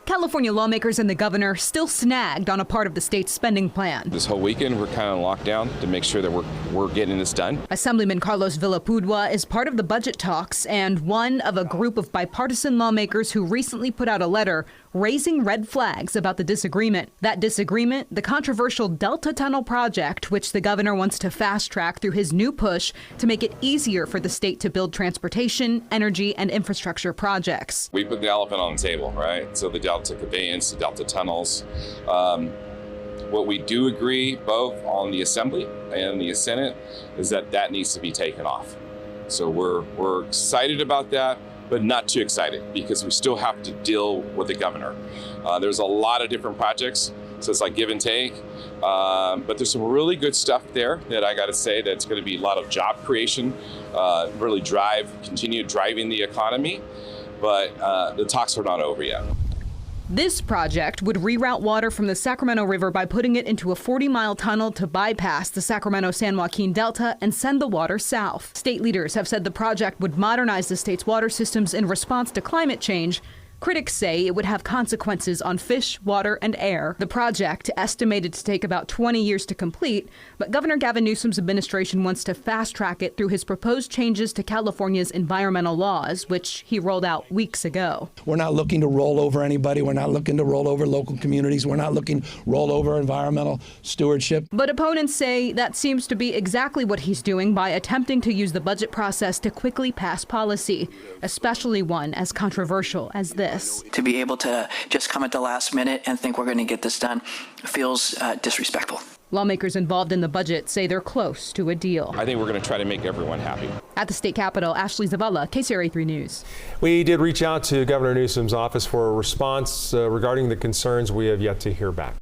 California lawmakers and the governor still snagged on a part of the state's spending plan. This whole weekend, we're kind of locked down to make sure that we're getting this done. Assemblyman Carlos Villapudua is part of the budget talks and one of a group of bipartisan lawmakers who recently put out a letter raising red flags about the disagreement. That disagreement, the controversial Delta Tunnel project, which the governor wants to fast track through his new push to make it easier for the state to build transportation, energy, and infrastructure projects. We put the elephant on the table, right? So the Delta conveyance, the Delta tunnels. What we do agree both on the Assembly and the Senate is that needs to be taken off. So we're excited about that, but not too excited because we still have to deal with the governor. There's a lot of different projects, so it's like give and take. But there's some really good stuff there that I got to say that's going to be a lot of job creation, really continue driving the economy. But the talks are not over yet. This project would reroute water from the Sacramento River by putting it into a 40-mile tunnel to bypass the Sacramento-San Joaquin Delta and send the water south. State leaders have said the project would modernize the state's water systems in response to climate change. Critics say it would have consequences on fish, water, and air. The project, estimated to take about 20 years to complete, but Governor Gavin Newsom's administration wants to fast-track it through his proposed changes to California's environmental laws, which he rolled out weeks ago. We're not looking to roll over anybody. We're not looking to roll over local communities. We're not looking to roll over environmental stewardship. But opponents say that seems to be exactly what he's doing by attempting to use the budget process to quickly pass policy, especially one as controversial as this. To be able to just come at the last minute and think we're going to get this done feels disrespectful. Lawmakers involved in the budget say they're close to a deal. I think we're going to try to make everyone happy. At the state capitol, Ashley Zavala, KCRA 3 News. We did reach out to Governor Newsom's office for a response regarding the concerns. We have yet to hear back.